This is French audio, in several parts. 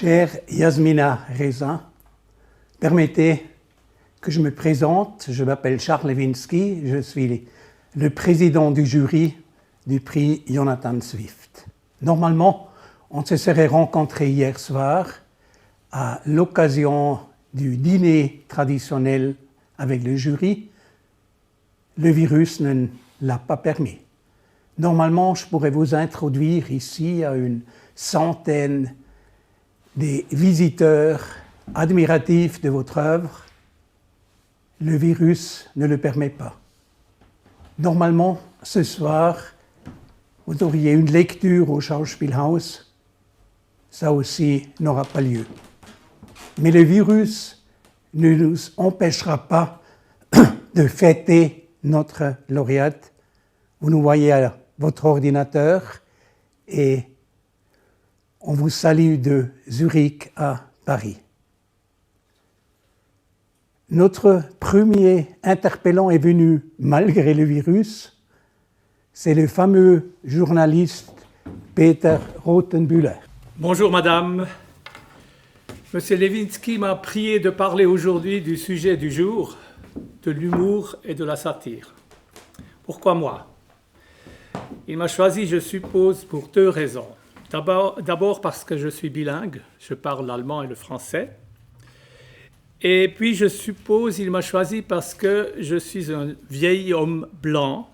Chère Yasmina Reza, permettez que je me présente. Je m'appelle Charles Lewinsky, je suis le président du jury du prix Jonathan Swift. Normalement, on se serait rencontrés hier soir à l'occasion du dîner traditionnel avec le jury. Le virus ne l'a pas permis. Normalement, je pourrais vous introduire ici à une centaine des visiteurs admiratifs de votre œuvre. Le virus ne le permet pas. Normalement, ce soir, vous auriez une lecture au Schauspielhaus. Ça aussi n'aura pas lieu. Mais le virus ne nous empêchera pas de fêter notre lauréate. Vous nous voyez à votre ordinateur et on vous salue de Zurich à Paris. Notre premier interpellant est venu malgré le virus. C'est le fameux journaliste Peter Rothenbühler. Bonjour madame. Monsieur Lewinsky m'a prié de parler aujourd'hui du sujet du jour, de l'humour et de la satire. Pourquoi moi ? Il m'a choisi, je suppose, pour deux raisons. D'abord parce que je suis bilingue, je parle l'allemand et le français. Et puis je suppose il m'a choisi parce que je suis un vieil homme blanc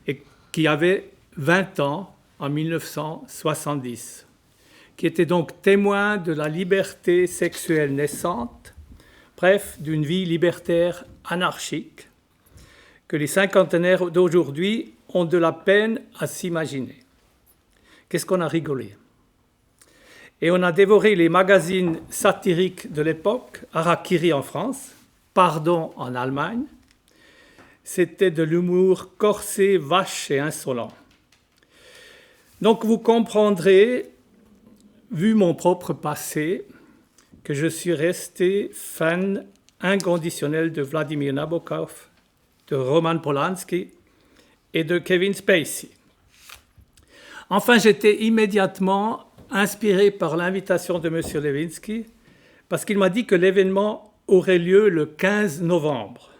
et qui avait 20 ans en 1970, qui était donc témoin de la liberté sexuelle naissante, bref, d'une vie libertaire anarchique, que les cinquantenaires d'aujourd'hui ont de la peine à s'imaginer. Qu'est-ce qu'on a rigolé ? Et on a dévoré les magazines satiriques de l'époque, Harakiri en France, Pardon en Allemagne. C'était de l'humour corsé, vache et insolent. Donc vous comprendrez, vu mon propre passé, que je suis resté fan inconditionnel de Vladimir Nabokov, de Roman Polanski et de Kevin Spacey. Enfin, j'étais immédiatement inspiré par l'invitation de M. Lewinsky parce qu'il m'a dit que l'événement aurait lieu le 15 novembre.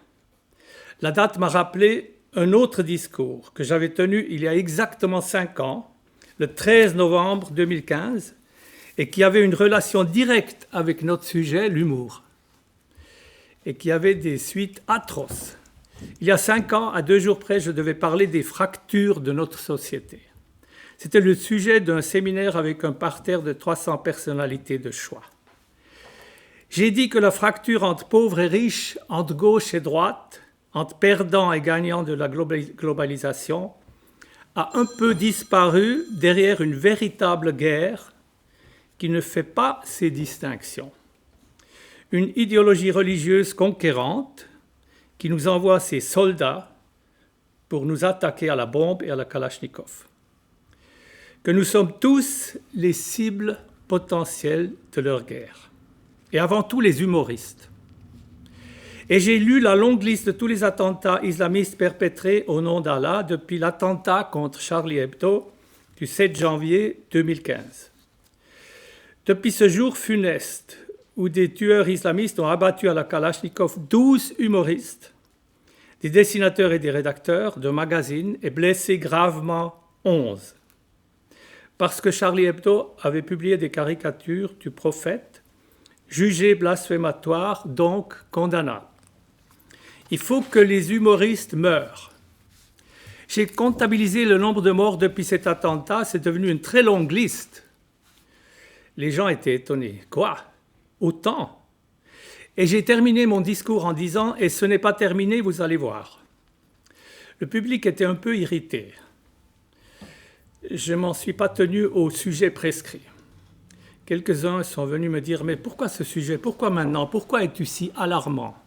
La date m'a rappelé un autre discours que j'avais tenu il y a exactement 5 ans, le 13 novembre 2015, et qui avait une relation directe avec notre sujet, l'humour, et qui avait des suites atroces. Il y a 5 ans, à 2 jours près, je devais parler des fractures de notre société. C'était le sujet d'un séminaire avec un parterre de 300 personnalités de choix. J'ai dit que la fracture entre pauvres et riches, entre gauche et droite, entre perdants et gagnants de la globalisation, a un peu disparu derrière une véritable guerre qui ne fait pas ces distinctions. Une idéologie religieuse conquérante qui nous envoie ses soldats pour nous attaquer à la bombe et à la Kalachnikov. Que nous sommes tous les cibles potentielles de leur guerre. Et avant tout les humoristes. Et j'ai lu la longue liste de tous les attentats islamistes perpétrés au nom d'Allah depuis l'attentat contre Charlie Hebdo du 7 janvier 2015. Depuis ce jour funeste où des tueurs islamistes ont abattu à la Kalachnikov 12 humoristes, des dessinateurs et des rédacteurs de magazines et blessé gravement 11. Parce que Charlie Hebdo avait publié des caricatures du prophète, jugées blasphématoires, donc condamnables. Il faut que les humoristes meurent. J'ai comptabilisé le nombre de morts depuis cet attentat, c'est devenu une très longue liste. Les gens étaient étonnés. Quoi ? Autant ? Et j'ai terminé mon discours en disant « Et ce n'est pas terminé, vous allez voir ». Le public était un peu irrité. Je ne m'en suis pas tenu au sujet prescrit. Quelques-uns sont venus me dire « Mais pourquoi ce sujet ? Pourquoi maintenant ? Pourquoi es-tu si alarmant ?»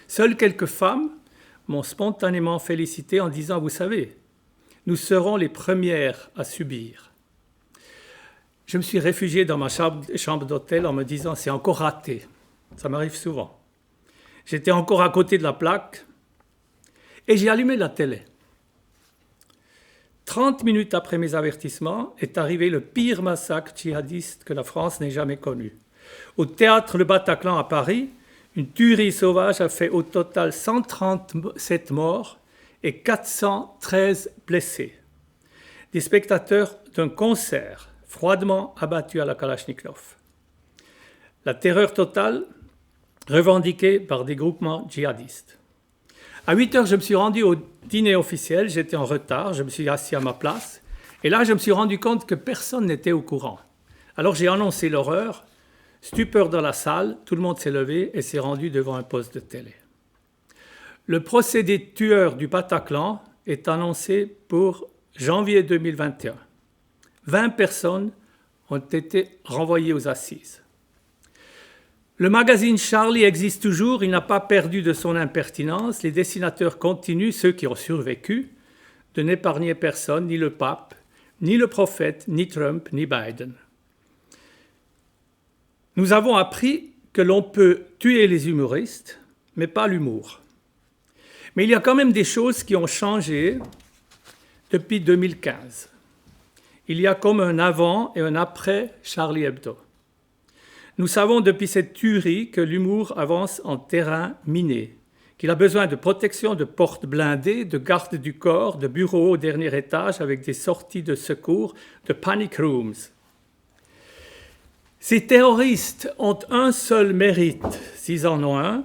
Seules quelques femmes m'ont spontanément félicité en disant « Vous savez, nous serons les premières à subir. » Je me suis réfugié dans ma chambre d'hôtel en me disant « C'est encore raté. » Ça m'arrive souvent. J'étais encore à côté de la plaque et j'ai allumé la télé. 30 minutes après mes avertissements est arrivé le pire massacre djihadiste que la France n'ait jamais connu. Au théâtre Le Bataclan à Paris, une tuerie sauvage a fait au total 137 morts et 413 blessés. Des spectateurs d'un concert froidement abattus à la Kalachnikov. La terreur totale revendiquée par des groupements djihadistes. À 8 heures, je me suis rendu au dîner officiel, j'étais en retard, je me suis assis à ma place, et là, je me suis rendu compte que personne n'était au courant. Alors j'ai annoncé l'horreur, stupeur dans la salle, tout le monde s'est levé et s'est rendu devant un poste de télé. Le procès des tueurs du Bataclan est annoncé pour janvier 2021. 20 personnes ont été renvoyées aux assises. Le magazine Charlie existe toujours, il n'a pas perdu de son impertinence. Les dessinateurs continuent, ceux qui ont survécu, de n'épargner personne, ni le pape, ni le prophète, ni Trump, ni Biden. Nous avons appris que l'on peut tuer les humoristes, mais pas l'humour. Mais il y a quand même des choses qui ont changé depuis 2015. Il y a comme un avant et un après Charlie Hebdo. Nous savons depuis cette tuerie que l'humour avance en terrain miné, qu'il a besoin de protection, de portes blindées, de gardes du corps, de bureaux au dernier étage avec des sorties de secours, de panic rooms. Ces terroristes ont un seul mérite, s'ils en ont un,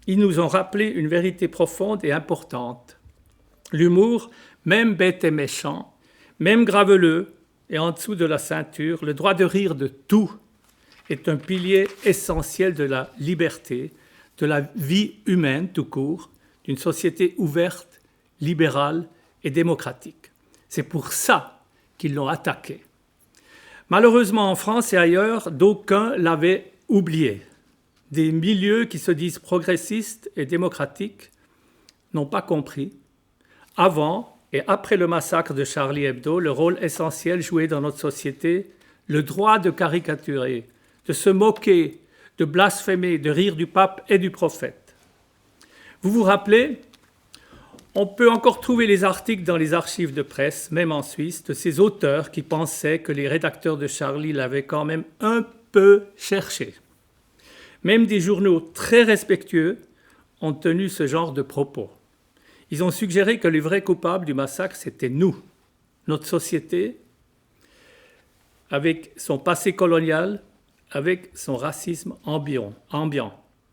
ils nous ont rappelé une vérité profonde et importante. L'humour, même bête et méchant, même graveleux et en dessous de la ceinture, le droit de rire de tout, est un pilier essentiel de la liberté, de la vie humaine tout court, d'une société ouverte, libérale et démocratique. C'est pour ça qu'ils l'ont attaqué. Malheureusement, en France et ailleurs, d'aucuns l'avaient oublié. Des milieux qui se disent progressistes et démocratiques n'ont pas compris, avant et après le massacre de Charlie Hebdo, le rôle essentiel joué dans notre société, le droit de caricaturer, de se moquer, de blasphémer, de rire du pape et du prophète. Vous vous rappelez, on peut encore trouver les articles dans les archives de presse, même en Suisse, de ces auteurs qui pensaient que les rédacteurs de Charlie l'avaient quand même un peu cherché. Même des journaux très respectueux ont tenu ce genre de propos. Ils ont suggéré que les vrais coupables du massacre, c'était nous, notre société, avec son passé colonial, avec son racisme ambiant,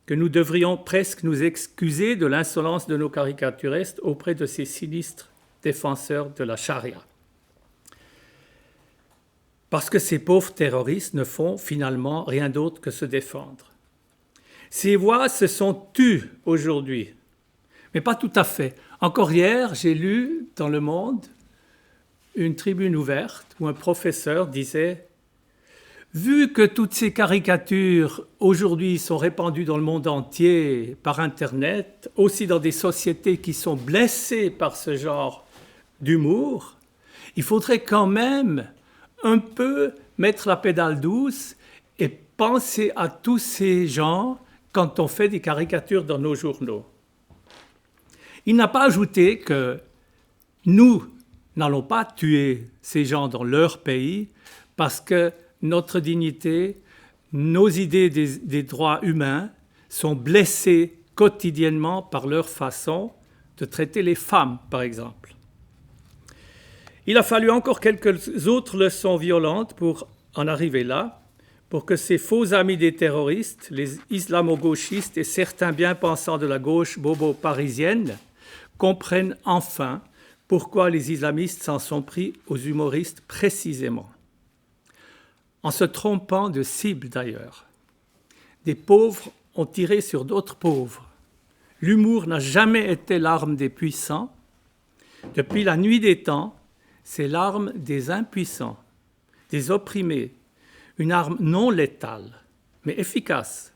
que nous devrions presque nous excuser de l'insolence de nos caricaturistes auprès de ces sinistres défenseurs de la charia. Parce que ces pauvres terroristes ne font finalement rien d'autre que se défendre. Ces voix se sont tues aujourd'hui, mais pas tout à fait. Encore hier, j'ai lu dans Le Monde une tribune ouverte où un professeur disait « Vu que toutes ces caricatures aujourd'hui sont répandues dans le monde entier par Internet, aussi dans des sociétés qui sont blessées par ce genre d'humour, il faudrait quand même un peu mettre la pédale douce et penser à tous ces gens quand on fait des caricatures dans nos journaux. » Il n'a pas ajouté que nous n'allons pas tuer ces gens dans leur pays parce que notre dignité, nos idées des droits humains sont blessées quotidiennement par leur façon de traiter les femmes, par exemple. Il a fallu encore quelques autres leçons violentes pour en arriver là, pour que ces faux amis des terroristes, les islamo-gauchistes et certains bien-pensants de la gauche bobo-parisienne, comprennent enfin pourquoi les islamistes s'en sont pris aux humoristes précisément. En se trompant de cible d'ailleurs. Des pauvres ont tiré sur d'autres pauvres. L'humour n'a jamais été l'arme des puissants. Depuis la nuit des temps, c'est l'arme des impuissants, des opprimés, une arme non létale, mais efficace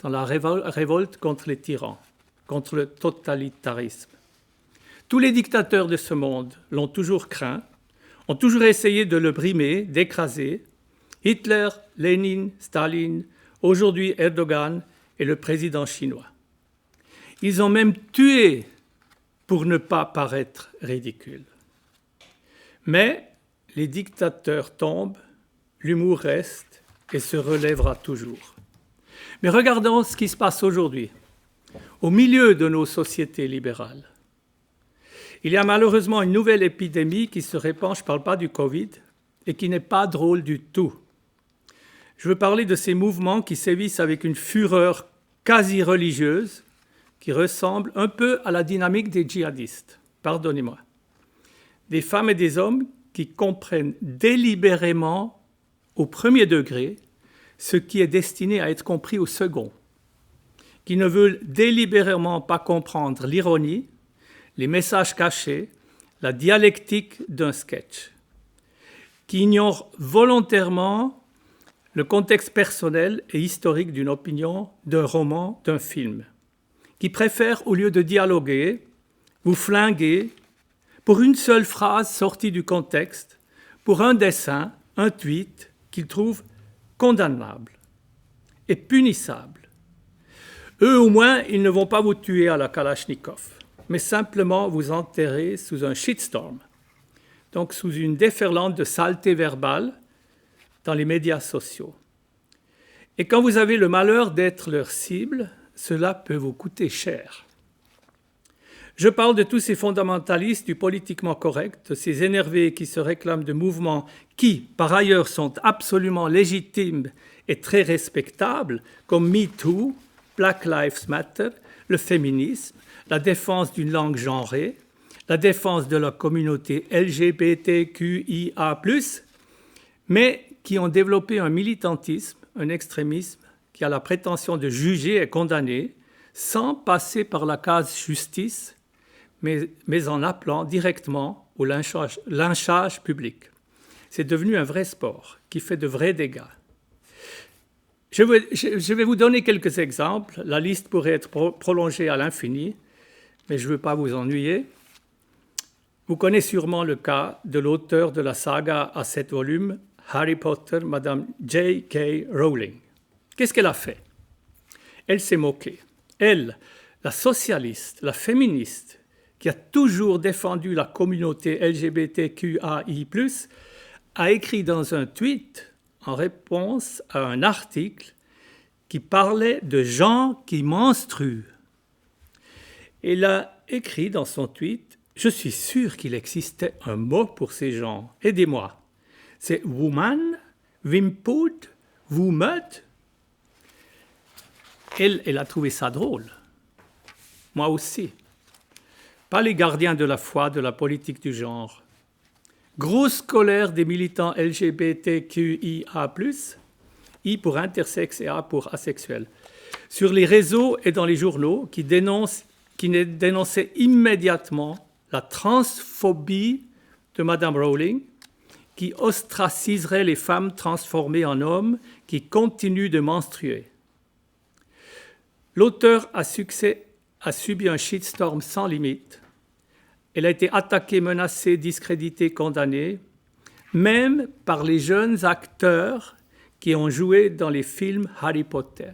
dans la révolte contre les tyrans, contre le totalitarisme. Tous les dictateurs de ce monde l'ont toujours craint, ont toujours essayé de le brimer, d'écraser. Hitler, Lénine, Staline, aujourd'hui Erdogan et le président chinois. Ils ont même tué pour ne pas paraître ridicules. Mais les dictateurs tombent, l'humour reste et se relèvera toujours. Mais regardons ce qui se passe aujourd'hui, au milieu de nos sociétés libérales. Il y a malheureusement une nouvelle épidémie qui se répand, je ne parle pas du Covid, et qui n'est pas drôle du tout. Je veux parler de ces mouvements qui sévissent avec une fureur quasi religieuse, qui ressemble un peu à la dynamique des djihadistes. Pardonnez-moi. Des femmes et des hommes qui comprennent délibérément au premier degré ce qui est destiné à être compris au second, qui ne veulent délibérément pas comprendre l'ironie, les messages cachés, la dialectique d'un sketch, qui ignorent volontairement le contexte personnel et historique d'une opinion, d'un roman, d'un film, qui préfèrent, au lieu de dialoguer, vous flinguer pour une seule phrase sortie du contexte, pour un dessin, un tweet qu'ils trouvent condamnable et punissable. Eux, au moins, ils ne vont pas vous tuer à la Kalachnikov, mais simplement vous enterrer sous un shitstorm, donc sous une déferlante de saleté verbale dans les médias sociaux. Et quand vous avez le malheur d'être leur cible, cela peut vous coûter cher. Je parle de tous ces fondamentalistes du politiquement correct, de ces énervés qui se réclament de mouvements qui, par ailleurs, sont absolument légitimes et très respectables, comme MeToo, Black Lives Matter, le féminisme, la défense d'une langue genrée, la défense de la communauté LGBTQIA+, mais qui ont développé un militantisme, un extrémisme qui a la prétention de juger et condamner sans passer par la case justice, mais en appelant directement au lynchage public. C'est devenu un vrai sport qui fait de vrais dégâts. Je vais vous donner quelques exemples. La liste pourrait être prolongée à l'infini, mais je ne veux pas vous ennuyer. Vous connaissez sûrement le cas de l'auteur de la saga à 7 volumes, Harry Potter, Madame J.K. Rowling. Qu'est-ce qu'elle a fait? Elle s'est moquée. Elle, la socialiste, la féministe, qui a toujours défendu la communauté LGBTQAI+, a écrit dans un tweet, en réponse à un article, qui parlait de gens qui menstruent. Elle a écrit dans son tweet « Je suis sûr qu'il existait un mot pour ces gens. Aidez-moi. C'est woman, wimpud, womud ?» Elle a trouvé ça drôle. Moi aussi. Pas les gardiens de la foi, de la politique du genre. Grosse colère des militants LGBTQIA+, I pour intersexe et A pour asexuel, sur les réseaux et dans les journaux qui dénonçaient immédiatement la transphobie de Madame Rowling, qui ostraciserait les femmes transformées en hommes qui continuent de menstruer. L'auteur a subi un shitstorm sans limite. Elle a été attaquée, menacée, discréditée, condamnée, même par les jeunes acteurs qui ont joué dans les films Harry Potter.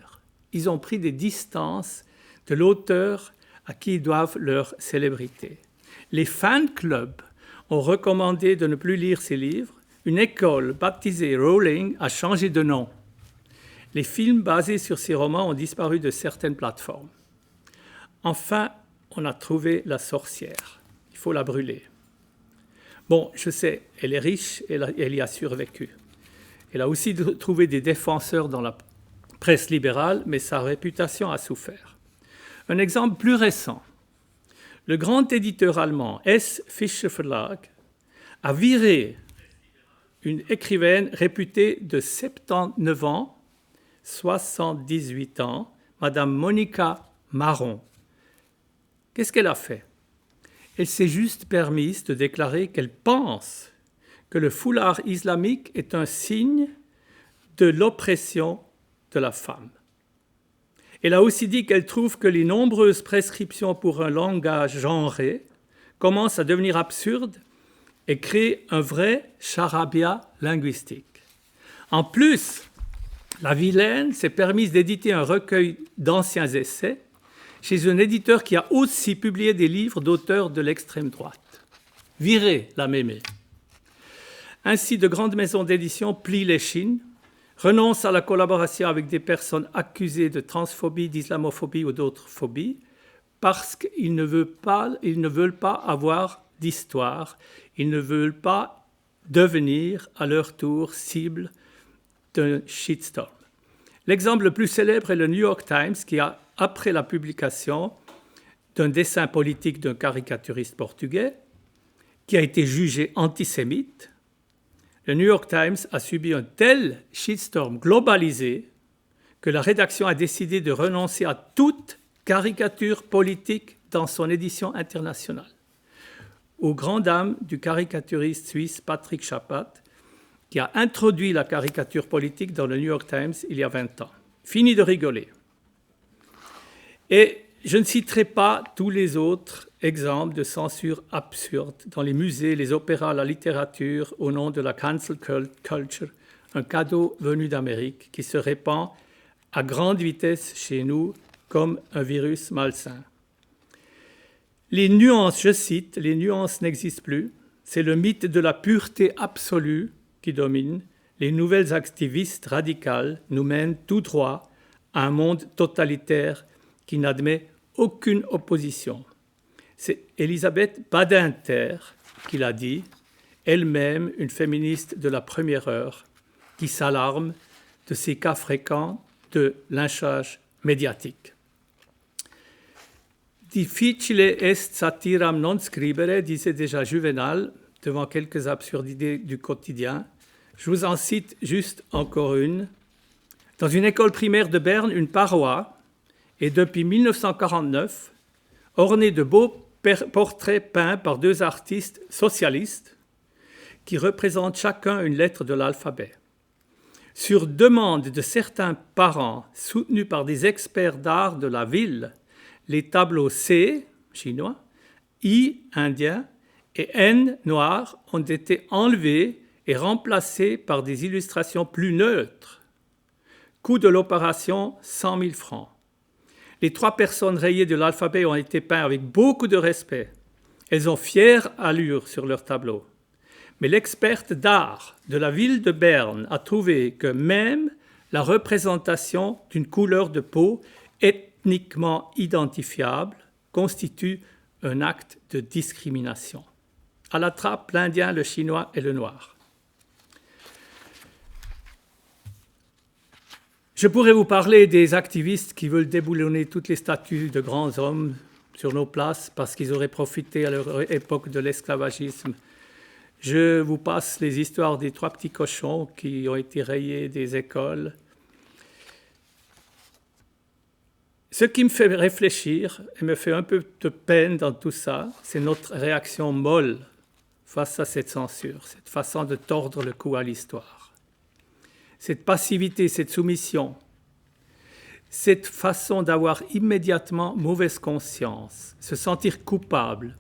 Ils ont pris des distances de l'auteur à qui ils doivent leur célébrité. Les fan clubs ont recommandé de ne plus lire ses livres. Une école baptisée Rowling a changé de nom. Les films basés sur ces romans ont disparu de certaines plateformes. Enfin, on a trouvé la sorcière. Il faut la brûler. Bon, je sais, elle est riche et elle y a survécu. Elle a aussi trouvé des défenseurs dans la presse libérale, mais sa réputation a souffert. Un exemple plus récent. Le grand éditeur allemand S. Fischer Verlag a viré une écrivaine réputée de 79 ans, 78 ans, Madame Monica Marron. Qu'est-ce qu'elle a fait? Elle s'est juste permise de déclarer qu'elle pense que le foulard islamique est un signe de l'oppression de la femme. Elle a aussi dit qu'elle trouve que les nombreuses prescriptions pour un langage genré commencent à devenir absurdes et créent un vrai charabia linguistique. En plus, la vilaine s'est permise d'éditer un recueil d'anciens essais chez un éditeur qui a aussi publié des livres d'auteurs de l'extrême droite. Virez la mémé. Ainsi, de grandes maisons d'édition plient l'échine, renoncent à la collaboration avec des personnes accusées de transphobie, d'islamophobie ou d'autres phobies, parce qu'ils ne veulent pas avoir d'histoire, ils ne veulent pas devenir à leur tour cible d'un shitstorm. L'exemple le plus célèbre est le New York Times qui a, après la publication d'un dessin politique d'un caricaturiste portugais qui a été jugé antisémite, le New York Times a subi un tel shitstorm globalisé que la rédaction a décidé de renoncer à toute caricature politique dans son édition internationale. Aux grandes dames du caricaturiste suisse Patrick Chapat, qui a introduit la caricature politique dans le New York Times il y a 20 ans. Fini de rigoler. Et je ne citerai pas tous les autres exemples de censure absurde dans les musées, les opéras, la littérature, au nom de la cancel culture, un cadeau venu d'Amérique qui se répand à grande vitesse chez nous comme un virus malsain. Les nuances, je cite, les nuances n'existent plus, c'est le mythe de la pureté absolue qui domine. Les nouvelles activistes radicales nous mènent tout droit à un monde totalitaire qui n'admet aucune opposition. C'est Elisabeth Badinter qui l'a dit, elle-même une féministe de la première heure, qui s'alarme de ces cas fréquents de lynchage médiatique. Difficile est satiram non scribere, disait déjà Juvenal, devant quelques absurdités du quotidien. Je vous en cite juste encore une. Dans une école primaire de Berne, une paroi est depuis 1949 ornée de beaux portraits peints par deux artistes socialistes qui représentent chacun une lettre de l'alphabet. Sur demande de certains parents soutenus par des experts d'art de la ville, les tableaux C, chinois, I, indien, et N, noir, ont été enlevés et remplacés par des illustrations plus neutres. Coût de l'opération, 100 000 francs. Les 3 personnes rayées de l'alphabet ont été peintes avec beaucoup de respect. Elles ont fière allure sur leur tableau. Mais l'experte d'art de la ville de Berne a trouvé que même la représentation d'une couleur de peau ethniquement identifiable constitue un acte de discrimination. À la trappe, l'Indien, le Chinois et le Noir. Je pourrais vous parler des activistes qui veulent déboulonner toutes les statues de grands hommes sur nos places parce qu'ils auraient profité à leur époque de l'esclavagisme. Je vous passe les histoires des 3 petits cochons qui ont été rayés des écoles. Ce qui me fait réfléchir et me fait un peu de peine dans tout ça, c'est notre réaction molle face à cette censure, cette façon de tordre le cou à l'histoire. Cette passivité, cette soumission, cette façon d'avoir immédiatement mauvaise conscience, se sentir coupable,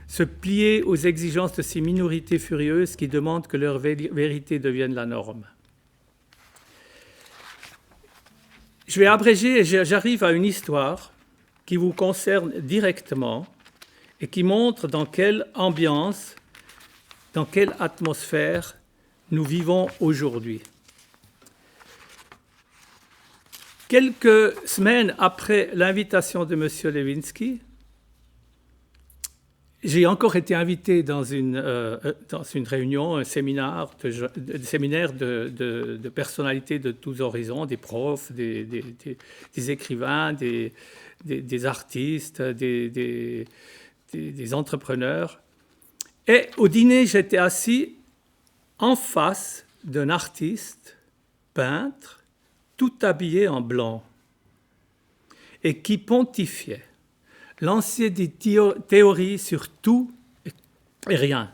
se plier aux exigences de ces minorités furieuses qui demandent que leur vérité devienne la norme. Je vais abréger et j'arrive à une histoire qui vous concerne directement et qui montre dans quelle ambiance, dans quelle atmosphère nous vivons aujourd'hui. Quelques semaines après l'invitation de M. Lewinsky, j'ai encore été invité dans une réunion, un séminaire de personnalités de tous horizons, des profs, des écrivains, des artistes, des entrepreneurs. Et au dîner, j'étais assis en face d'un artiste, peintre, tout habillé en blanc, et qui pontifiait, lançait des théories sur tout et rien.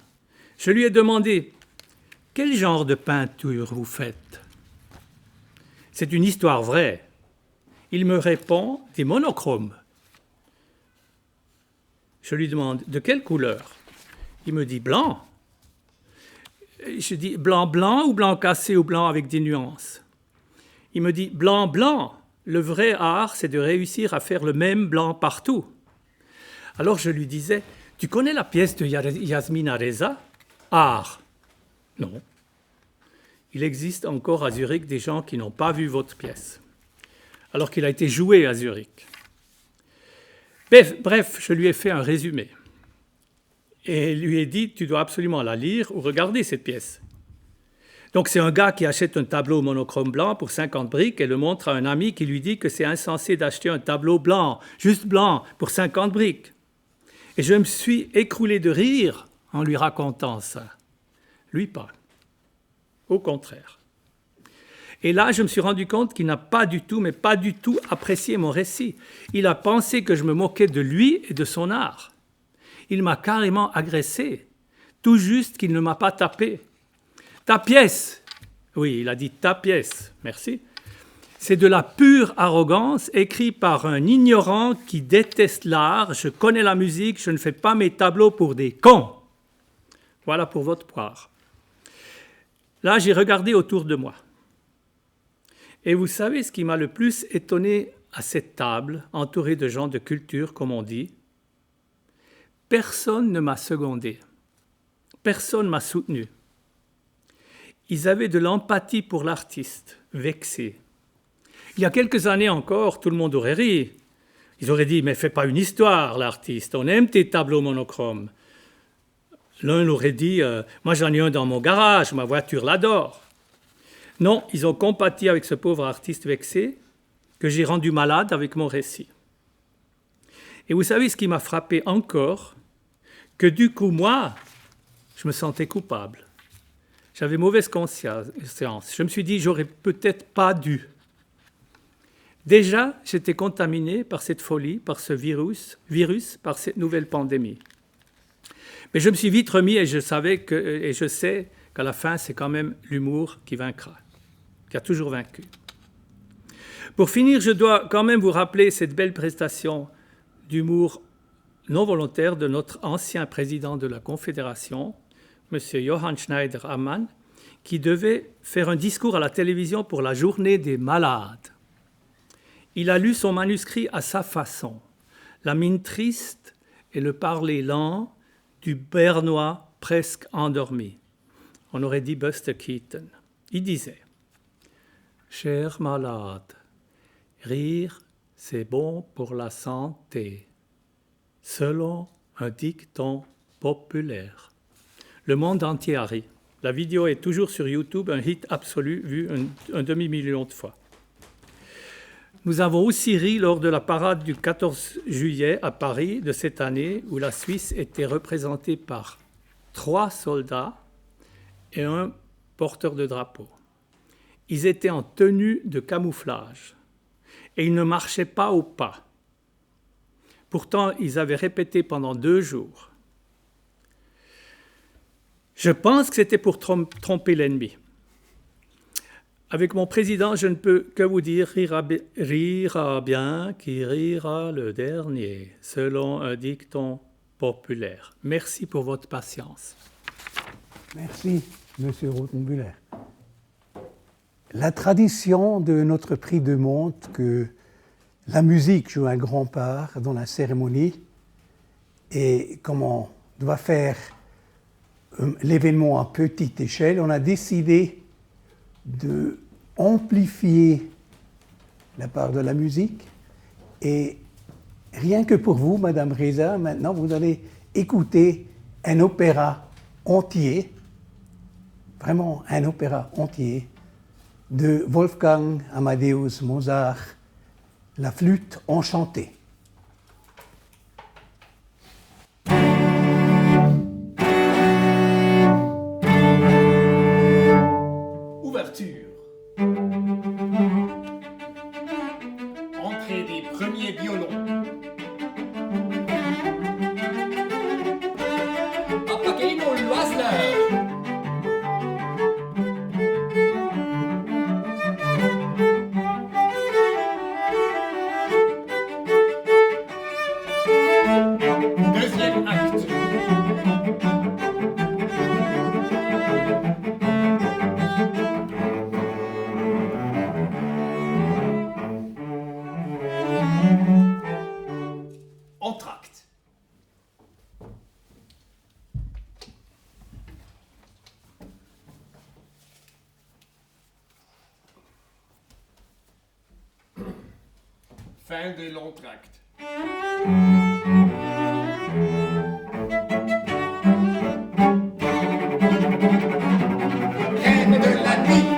Je lui ai demandé « Quel genre de peinture vous faites ?» C'est une histoire vraie. Il me répond « Des monochromes ». Je lui demande « De quelle couleur ?» Il me dit « Blanc ». Je dis « Blanc ou blanc cassé ou blanc avec des nuances ?» Il me dit « Blanc. Le vrai art, c'est de réussir à faire le même blanc partout. » Alors je lui disais « Tu connais la pièce de Yasmina Reza ? Art. » Non. Il existe encore à Zurich des gens qui n'ont pas vu votre pièce, alors qu'il a été joué à Zurich. Bref, je lui ai fait un résumé et lui ai dit « Tu dois absolument la lire ou regarder cette pièce ». Donc c'est un gars qui achète un tableau monochrome blanc pour 50 briques et le montre à un ami qui lui dit que c'est insensé d'acheter un tableau blanc, juste blanc, pour 50 briques. Et je me suis écroulé de rire en lui racontant ça. Lui pas. Au contraire. Et là, je me suis rendu compte qu'il n'a pas du tout, mais pas du tout apprécié mon récit. Il a pensé que je me moquais de lui et de son art. Il m'a carrément agressé, tout juste qu'il ne m'a pas tapé. Ta pièce, oui, il a dit ta pièce, merci. C'est de la pure arrogance, écrit par un ignorant qui déteste l'art. Je connais la musique, je ne fais pas mes tableaux pour des cons. Voilà pour votre poire. Là, j'ai regardé autour de moi. Et vous savez ce qui m'a le plus étonné à cette table, entourée de gens de culture, comme on dit? Personne ne m'a secondé. Personne ne m'a soutenu. Ils avaient de l'empathie pour l'artiste, vexé. Il y a quelques années encore, tout le monde aurait ri. Ils auraient dit « Mais fais pas une histoire, l'artiste, on aime tes tableaux monochromes. » L'un aurait dit « Moi j'en ai un dans mon garage, ma voiture l'adore. » Non, ils ont compati avec ce pauvre artiste vexé que j'ai rendu malade avec mon récit. Et vous savez ce qui m'a frappé encore? Que du coup, moi, je me sentais coupable. J'avais mauvaise conscience. Je me suis dit, j'aurais peut-être pas dû. Déjà, j'étais contaminé par cette folie, par ce virus, par cette nouvelle pandémie. Mais je me suis vite remis et je sais qu'à la fin, c'est quand même l'humour qui vaincra, qui a toujours vaincu. Pour finir, je dois quand même vous rappeler cette belle prestation d'humour non volontaire de notre ancien président de la Confédération, M. Johann Schneider-Ammann, qui devait faire un discours à la télévision pour la journée des malades. Il a lu son manuscrit à sa façon, la mine triste et le parler lent du bernois presque endormi. On aurait dit Buster Keaton. Il disait « Cher malade, rire, c'est bon pour la santé, selon un dicton populaire. » Le monde entier a ri. La vidéo est toujours sur YouTube, un hit absolu, vu un demi-million de fois. Nous avons aussi ri lors de la parade du 14 juillet à Paris de cette année, où la Suisse était représentée par 3 soldats et un porteur de drapeau. Ils étaient en tenue de camouflage et ils ne marchaient pas au pas. Pourtant, ils avaient répété pendant 2 jours. Je pense que c'était pour tromper l'ennemi. Avec mon président, je ne peux que vous dire rira bien qui rira le dernier, selon un dicton populaire. Merci pour votre patience. Merci, M. Rothenbuehler. La tradition de notre prix démontre que la musique joue un grand part dans la cérémonie et comme on doit faire l'événement à petite échelle, on a décidé de amplifier la part de la musique et rien que pour vous, Madame Reza, maintenant vous allez écouter un opéra entier, vraiment un opéra entier de Wolfgang Amadeus Mozart, La flûte enchantée. Ouverture. Entrée des premiers violons. Papageno Loisler. Deuxième acte. Entr'acte. Fin de l'entracte. Reine de la nuit.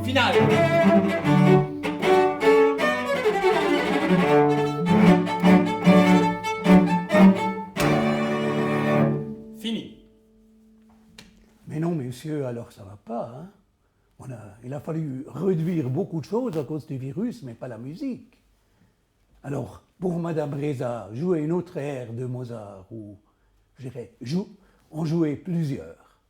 Finale. Fini. Mais non, monsieur, alors ça va pas, hein? Il a fallu réduire beaucoup de choses à cause du virus, mais pas la musique. Alors, pour Madame Reza, jouer une autre aire de Mozart, ou, je dirais, en jouer plusieurs.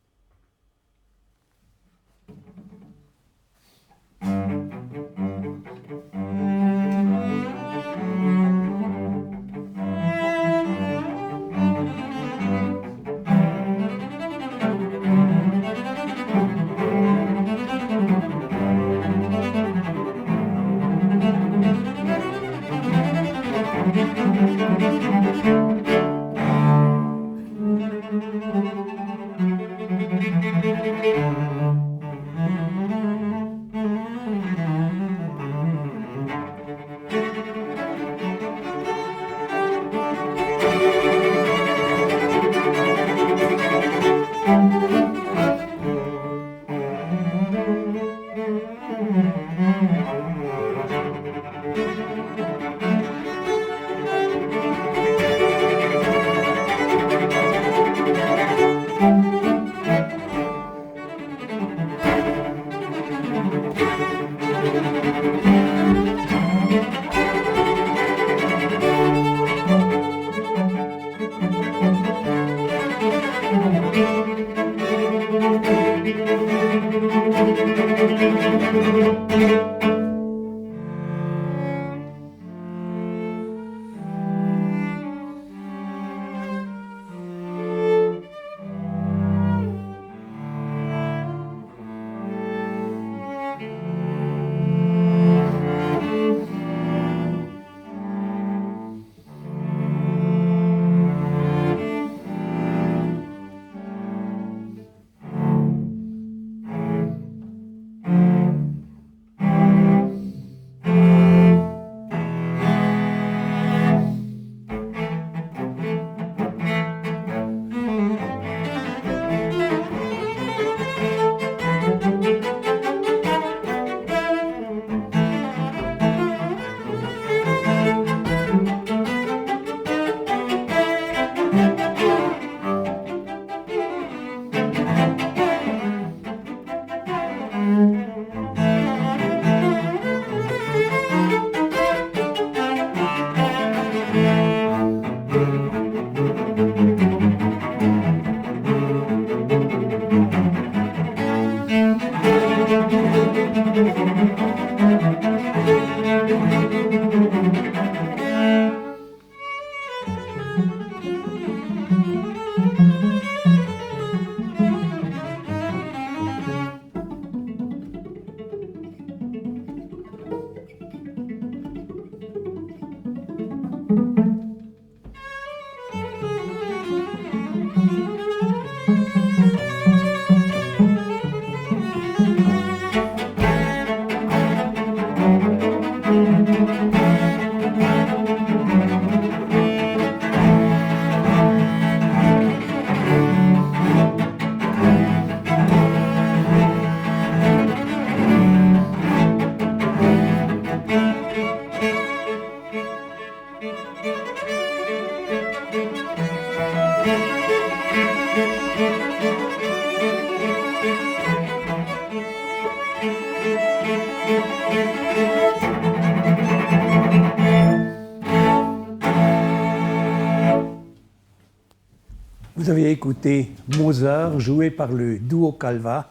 Vous avez écouté Mozart joué par le duo Calva,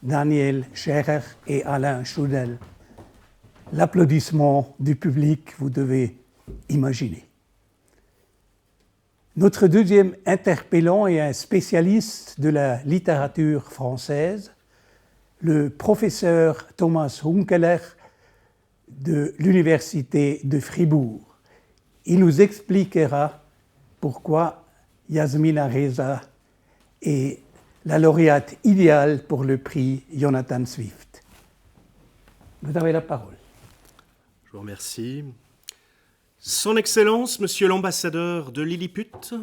Daniel Scherer et Alain Choudel. L'applaudissement du public, vous devez imaginer. Notre deuxième interpellant est un spécialiste de la littérature française, le professeur Thomas Hunkeler de l'Université de Fribourg. Il nous expliquera pourquoi Yasmina Reza est la lauréate idéale pour le prix Jonathan Swift. Vous avez la parole. Je vous remercie. Son Excellence, Monsieur l'ambassadeur de Lilliput,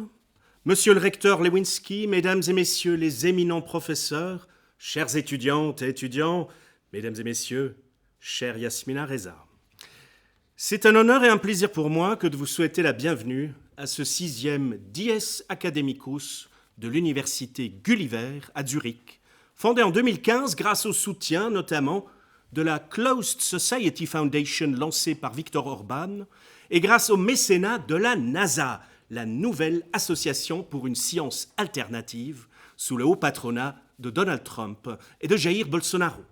Monsieur le recteur Lewinsky, Mesdames et Messieurs les éminents professeurs, chères étudiantes et étudiants, Mesdames et Messieurs, chère Yasmina Reza. C'est un honneur et un plaisir pour moi que de vous souhaiter la bienvenue à ce 6e Dies Academicus de l'Université Gulliver à Zurich, fondée en 2015 grâce au soutien notamment de la Closed Society Foundation lancée par Viktor Orban et grâce au mécénat de la NASA, la nouvelle association pour une science alternative sous le haut patronat de Donald Trump et de Jair Bolsonaro.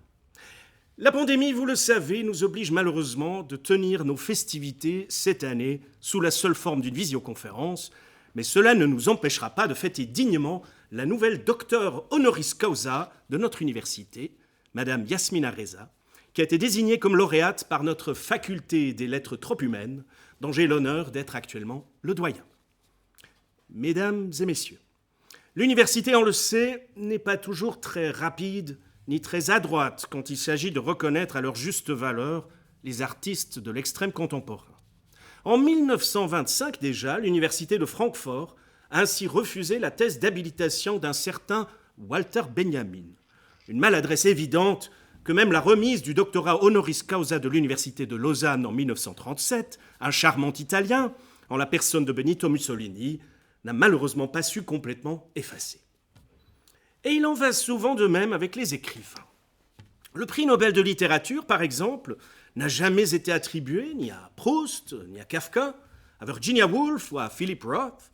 La pandémie, vous le savez, nous oblige malheureusement de tenir nos festivités cette année sous la seule forme d'une visioconférence, mais cela ne nous empêchera pas de fêter dignement la nouvelle docteure honoris causa de notre université, Madame Yasmina Reza, qui a été désignée comme lauréate par notre faculté des lettres trop humaines, dont j'ai l'honneur d'être actuellement le doyen. Mesdames et messieurs, l'université, on le sait, n'est pas toujours très rapide ni très adroite quand il s'agit de reconnaître à leur juste valeur les artistes de l'extrême contemporain. En 1925 déjà, l'université de Francfort a ainsi refusé la thèse d'habilitation d'un certain Walter Benjamin. Une maladresse évidente que même la remise du doctorat honoris causa de l'université de Lausanne en 1937, un charmant Italien, en la personne de Benito Mussolini, n'a malheureusement pas su complètement effacer. Et il en va souvent de même avec les écrivains. Le prix Nobel de littérature, par exemple, n'a jamais été attribué ni à Proust, ni à Kafka, à Virginia Woolf ou à Philip Roth,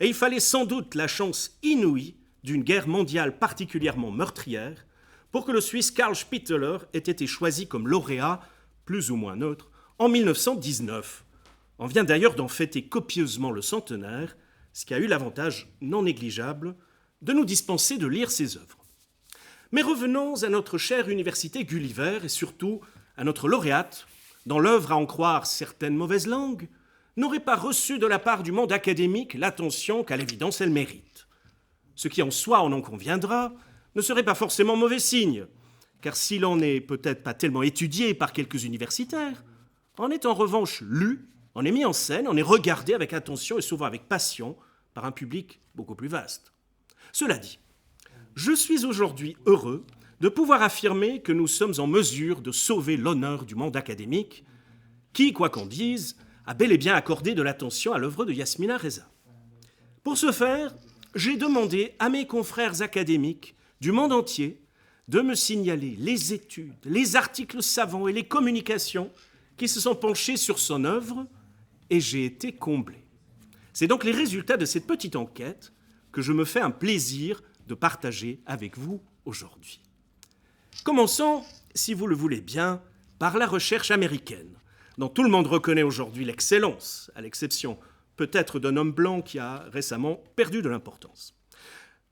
et il fallait sans doute la chance inouïe d'une guerre mondiale particulièrement meurtrière pour que le Suisse Karl Spitteler ait été choisi comme lauréat, plus ou moins neutre, en 1919. On vient d'ailleurs d'en fêter copieusement le centenaire, ce qui a eu l'avantage non négligeable de nous dispenser de lire ses œuvres. Mais revenons à notre chère université Gulliver et surtout à notre lauréate, dont l'œuvre, à en croire certaines mauvaises langues, n'aurait pas reçu de la part du monde académique l'attention qu'à l'évidence elle mérite. Ce qui en soi, on en conviendra, ne serait pas forcément mauvais signe, car si l'on n'est peut-être pas tellement étudié par quelques universitaires, on est en revanche lu, on est mis en scène, on est regardé avec attention et souvent avec passion par un public beaucoup plus vaste. Cela dit, je suis aujourd'hui heureux de pouvoir affirmer que nous sommes en mesure de sauver l'honneur du monde académique, qui, quoi qu'on dise, a bel et bien accordé de l'attention à l'œuvre de Yasmina Reza. Pour ce faire, j'ai demandé à mes confrères académiques du monde entier de me signaler les études, les articles savants et les communications qui se sont penchés sur son œuvre, et j'ai été comblé. C'est donc les résultats de cette petite enquête que je me fais un plaisir de partager avec vous aujourd'hui. Commençons, si vous le voulez bien, par la recherche américaine, dont tout le monde reconnaît aujourd'hui l'excellence, à l'exception peut-être d'un homme blanc qui a récemment perdu de l'importance.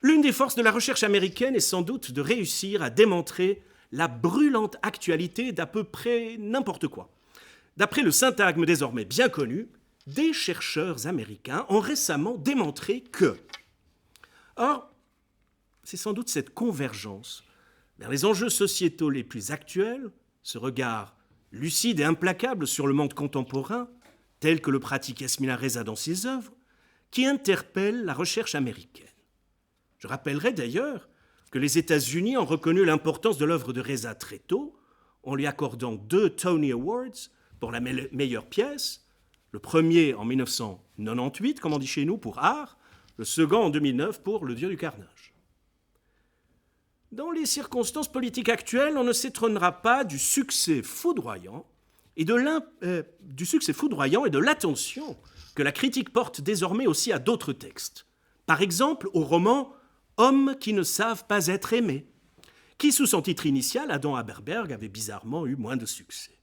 L'une des forces de la recherche américaine est sans doute de réussir à démontrer la brûlante actualité d'à peu près n'importe quoi. D'après le syntagme désormais bien connu, des chercheurs américains ont récemment démontré que... Or, c'est sans doute cette convergence vers les enjeux sociétaux les plus actuels, ce regard lucide et implacable sur le monde contemporain, tel que le pratique Yasmina Reza dans ses œuvres, qui interpelle la recherche américaine. Je rappellerai d'ailleurs que les États-Unis ont reconnu l'importance de l'œuvre de Reza très tôt, en lui accordant 2 Tony Awards pour la meilleure pièce, le premier en 1998, comme on dit chez nous, pour art, le second en 2009 pour Le Dieu du carnage. Dans les circonstances politiques actuelles, on ne s'étonnera pas du succès foudroyant et de l'attention que la critique porte désormais aussi à d'autres textes. Par exemple, au roman « Hommes qui ne savent pas être aimés », qui, sous son titre initial, Adam Haberberg, avait bizarrement eu moins de succès.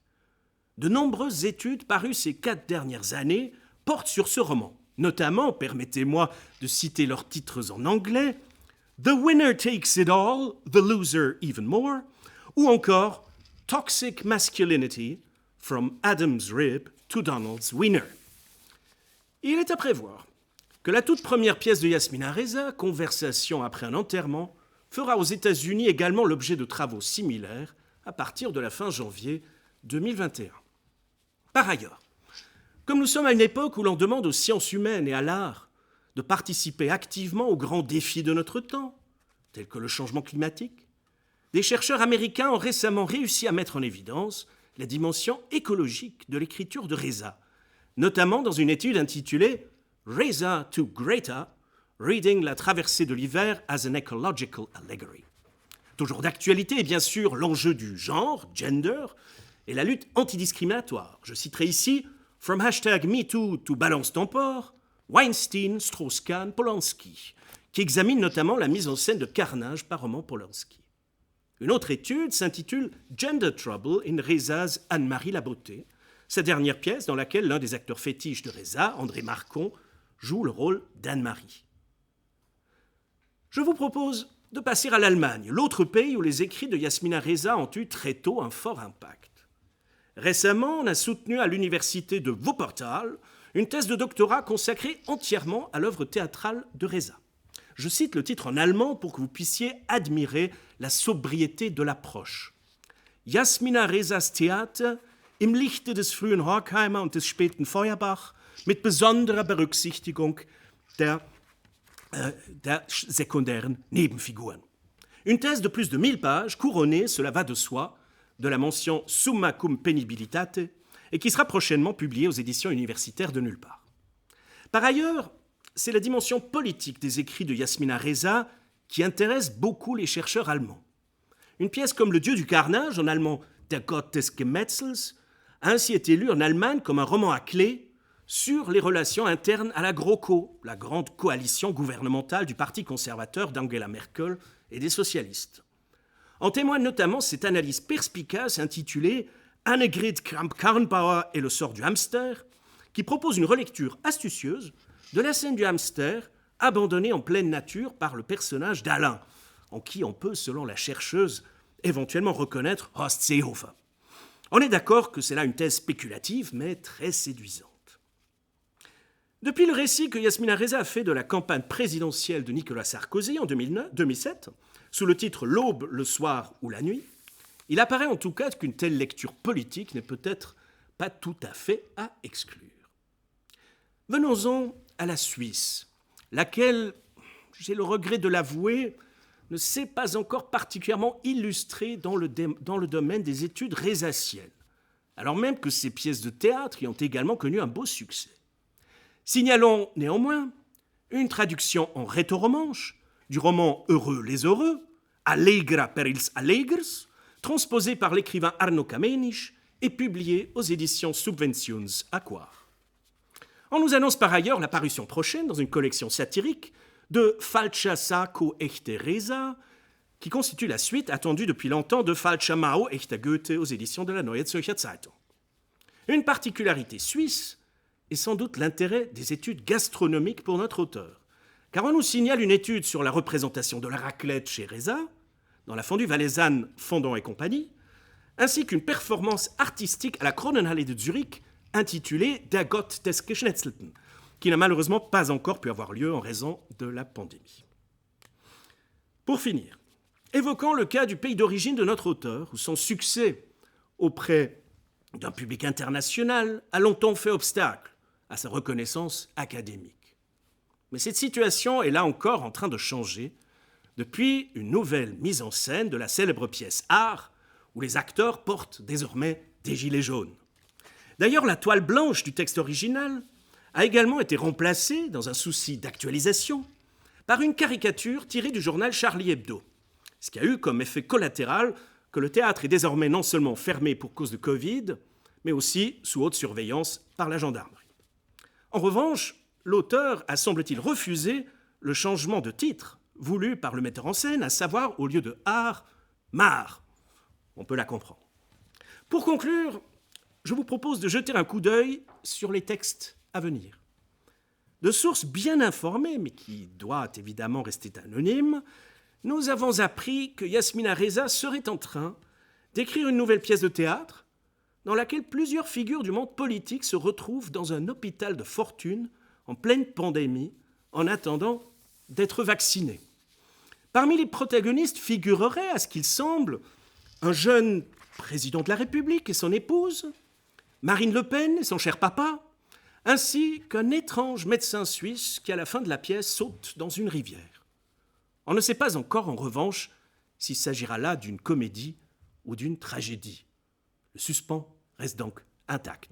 De nombreuses études parues ces 4 dernières années portent sur ce roman, notamment, permettez-moi de citer leurs titres en anglais, « The winner takes it all, the loser even more » ou encore « Toxic masculinity, from Adam's rib to Donald's winner ». Il est à prévoir que la toute première pièce de Yasmina Reza, Conversation après un enterrement, fera aux États-Unis également l'objet de travaux similaires à partir de la fin janvier 2021. Par ailleurs, comme nous sommes à une époque où l'on demande aux sciences humaines et à l'art de participer activement aux grands défis de notre temps, tels que le changement climatique, des chercheurs américains ont récemment réussi à mettre en évidence la dimension écologique de l'écriture de Reza, notamment dans une étude intitulée « Reza to Greta, Reading la traversée de l'hiver as an Ecological Allegory ». Toujours d'actualité est bien sûr l'enjeu du genre, gender, et la lutte antidiscriminatoire. Je citerai ici, from #MeToo to Balance ton port, Weinstein, Strauss-Kahn, Polanski, qui examine notamment la mise en scène de Carnage par Roman Polanski. Une autre étude s'intitule Gender Trouble in Reza's Anne-Marie la Beauté, sa dernière pièce dans laquelle l'un des acteurs fétiches de Reza, André Marcon, joue le rôle d'Anne-Marie. Je vous propose de passer à l'Allemagne, l'autre pays où les écrits de Yasmina Reza ont eu très tôt un fort impact. Récemment, on a soutenu à l'université de Wuppertal une thèse de doctorat consacrée entièrement à l'œuvre théâtrale de Reza. Je cite le titre en allemand pour que vous puissiez admirer la sobriété de l'approche. Yasmina Rezas Theater im Lichte des frühen Horkheimer und des späten Feuerbach mit besonderer Berücksichtigung der sekundären Nebenfiguren. Une thèse de plus de 1000 pages, couronnée, cela va de soi, de la mention Summa cum penibilitate, et qui sera prochainement publiée aux éditions universitaires de Nulle part. Par ailleurs, c'est la dimension politique des écrits de Yasmina Reza qui intéresse beaucoup les chercheurs allemands. Une pièce comme Le Dieu du carnage, en allemand Der Gott des Gemetzels, a ainsi été lue en Allemagne comme un roman à clé sur les relations internes à la GroKo, la grande coalition gouvernementale du Parti conservateur d'Angela Merkel et des socialistes. En témoigne notamment cette analyse perspicace intitulée « Annegret Kramp-Karrenbauer et le sort du hamster », qui propose une relecture astucieuse de la scène du hamster abandonné en pleine nature par le personnage d'Alain, en qui on peut, selon la chercheuse, éventuellement reconnaître Horst Seehofer. On est d'accord que c'est là une thèse spéculative, mais très séduisante. Depuis le récit que Yasmina Reza a fait de la campagne présidentielle de Nicolas Sarkozy en 2007, sous le titre « L'aube, le soir ou la nuit », il apparaît en tout cas qu'une telle lecture politique n'est peut-être pas tout à fait à exclure. Venons-en à la Suisse, laquelle, j'ai le regret de l'avouer, ne s'est pas encore particulièrement illustrée dans le domaine des études résaciennes, alors même que ses pièces de théâtre y ont également connu un beau succès. Signalons néanmoins une traduction en rhétoromanche du roman Heureux les heureux, Allegra per ils allegers, transposé par l'écrivain Arno Kamenisch et publié aux éditions Subventions Acquar. On nous annonce par ailleurs la parution prochaine dans une collection satirique de Falscher Sako echte Reza, qui constitue la suite attendue depuis longtemps de Falscher Mao echte Goethe aux éditions de la Neue Zürcher Zeitung. Une particularité suisse est sans doute l'intérêt des études gastronomiques pour notre auteur, car on nous signale une étude sur la représentation de la raclette chez Reza, dans la fondue valaisanne Fondant et compagnie, ainsi qu'une performance artistique à la Kronenhalle de Zurich intitulée Der Gott des Geschnetzelten, qui n'a malheureusement pas encore pu avoir lieu en raison de la pandémie. Pour finir, évoquant le cas du pays d'origine de notre auteur, où son succès auprès d'un public international a longtemps fait obstacle à sa reconnaissance académique. Mais cette situation est là encore en train de changer depuis une nouvelle mise en scène de la célèbre pièce Art, où les acteurs portent désormais des gilets jaunes. D'ailleurs, la toile blanche du texte original a également été remplacée, dans un souci d'actualisation, par une caricature tirée du journal Charlie Hebdo, ce qui a eu comme effet collatéral que le théâtre est désormais non seulement fermé pour cause de Covid, mais aussi sous haute surveillance par la gendarmerie. En revanche, l'auteur a, semble-t-il, refusé le changement de titre voulu par le metteur en scène, à savoir, au lieu de art, marre. On peut la comprendre. Pour conclure, je vous propose de jeter un coup d'œil sur les textes à venir. De sources bien informées, mais qui doivent évidemment rester anonymes, nous avons appris que Yasmina Reza serait en train d'écrire une nouvelle pièce de théâtre dans laquelle plusieurs figures du monde politique se retrouvent dans un hôpital de fortune en pleine pandémie en attendant d'être vaccinés. Parmi les protagonistes figurerait, à ce qu'il semble, un jeune président de la République et son épouse, Marine Le Pen et son cher papa, ainsi qu'un étrange médecin suisse qui, à la fin de la pièce, saute dans une rivière. On ne sait pas encore, en revanche, s'il s'agira là d'une comédie ou d'une tragédie. Le suspens reste donc intact.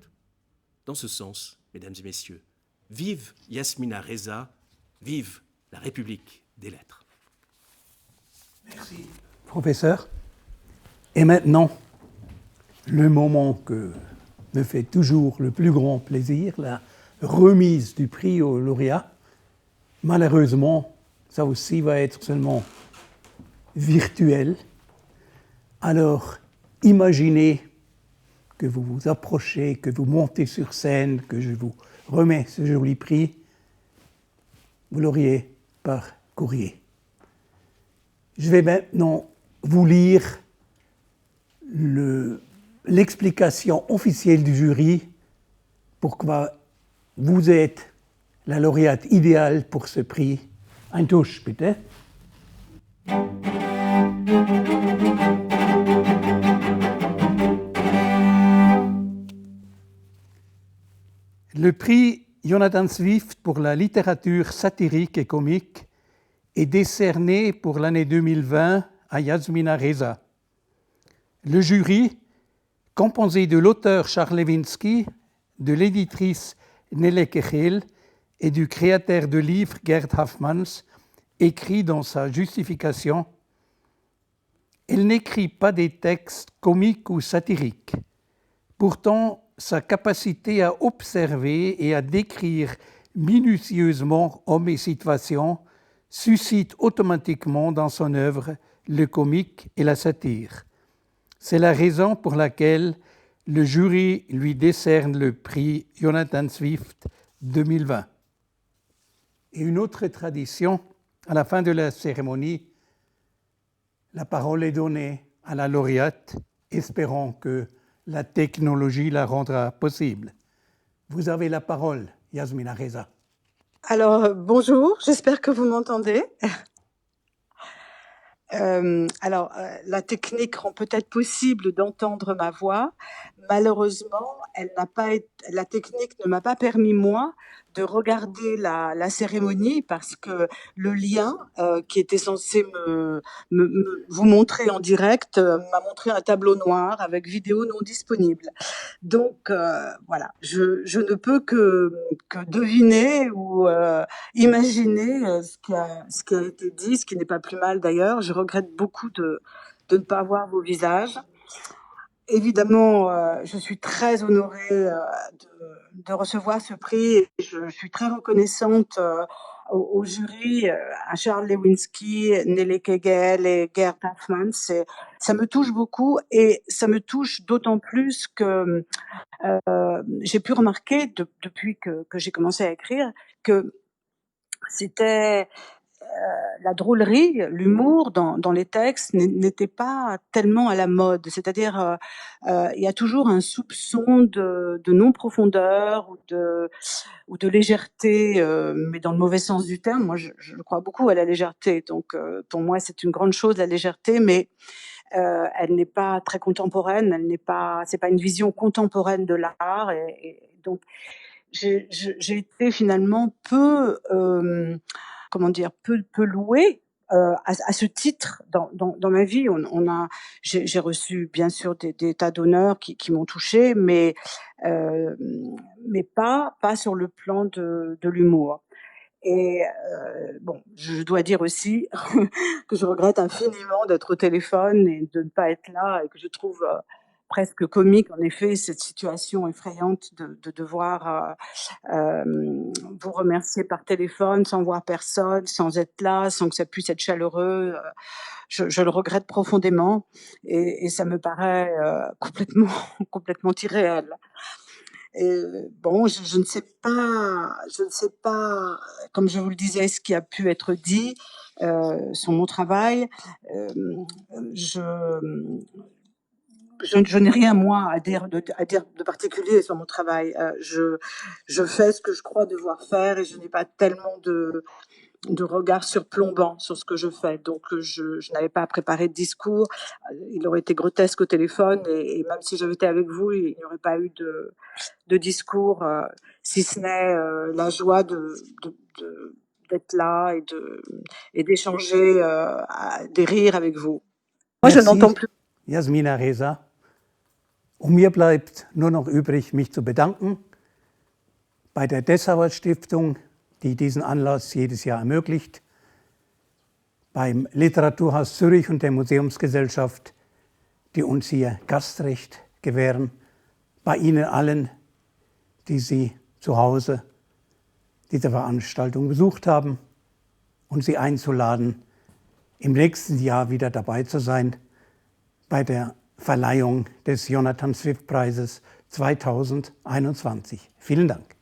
Dans ce sens, mesdames et messieurs, vive Yasmina Reza, vive la République des lettres. Merci, professeur. Et maintenant, le moment que me fait toujours le plus grand plaisir, la remise du prix au lauréat. Malheureusement, ça aussi va être seulement virtuel. Alors, imaginez que vous vous approchez, que vous montez sur scène, que je vous remets ce joli prix. Vous l'auriez par courrier. Je vais maintenant vous lire l'explication officielle du jury pourquoi vous êtes la lauréate idéale pour ce prix. Ein Tusch, bitte. Le prix Jonathan Swift pour la littérature satirique et comique est décerné pour l'année 2020 à Yasmina Reza. Le jury, composé de l'auteur Charles Lewinsky, de l'éditrice Nele Kechel et du créateur de livres Gerd Hafmans, écrit dans sa justification « Elle n'écrit pas des textes comiques ou satiriques. Pourtant, sa capacité à observer et à décrire minutieusement hommes et situations suscite automatiquement dans son œuvre le comique et la satire. C'est la raison pour laquelle le jury lui décerne le prix Jonathan Swift 2020. » Et une autre tradition, à la fin de la cérémonie, la parole est donnée à la lauréate, espérant que la technologie la rendra possible. Vous avez la parole, Yasmina Reza. Alors, bonjour, j'espère que vous m'entendez. La technique rend peut-être possible d'entendre ma voix. Malheureusement, la technique ne m'a pas permis, moi, de regarder la cérémonie parce que le lien qui était censé vous montrer en direct m'a montré un tableau noir avec vidéo non disponible. Donc, voilà, je ne peux que deviner ou imaginer ce qui a été dit, ce qui n'est pas plus mal d'ailleurs. Je regrette beaucoup de ne pas voir vos visages. Évidemment, je suis très honorée de recevoir ce prix et je suis très reconnaissante au jury, à Charles Lewinsky, Nele Kegel et Gerd Hafmans. Ça me touche beaucoup et ça me touche d'autant plus que j'ai pu remarquer depuis que j'ai commencé à écrire que c'était la drôlerie, l'humour dans les textes n'était pas tellement à la mode. C'est-à-dire, il y a toujours un soupçon de non-profondeur ou de légèreté, mais dans le mauvais sens du terme. Moi, je crois beaucoup à la légèreté. Donc, pour moi, c'est une grande chose, la légèreté, mais elle n'est pas très contemporaine. C'est pas une vision contemporaine de l'art. Et donc, j'ai été finalement peu louée à ce titre dans ma vie. J'ai reçu bien sûr des tas d'honneurs qui m'ont touchée, mais pas sur le plan de l'humour. Et je dois dire aussi que je regrette infiniment d'être au téléphone et de ne pas être là, et que je trouve presque comique, en effet, cette situation effrayante de devoir vous remercier par téléphone, sans voir personne, sans être là, sans que ça puisse être chaleureux. Je le regrette profondément et ça me paraît complètement irréel. Et je ne sais pas, comme je vous le disais, ce qui a pu être dit sur mon travail. Je n'ai rien, moi, à dire de particulier sur mon travail. Je fais ce que je crois devoir faire et je n'ai pas tellement regard surplombant sur ce que je fais. Donc je n'avais pas préparé de discours. Il aurait été grotesque au téléphone et même si j'avais été avec vous, il n'y aurait pas eu de discours, si ce n'est la joie d'être là et d'échanger des rires avec vous. Moi, je n'entends plus. Jasmina Reza. Mir bleibt nur noch übrig, mich zu bedanken bei der Dessauer Stiftung, die diesen Anlass jedes Jahr ermöglicht, beim Literaturhaus Zürich und der Museumsgesellschaft, die uns hier Gastrecht gewähren, bei Ihnen allen, die Sie zu Hause diese Veranstaltung besucht haben und Sie einzuladen, im nächsten Jahr wieder dabei zu sein bei der Verleihung des Jonathan Swift Preises 2021. Vielen Dank.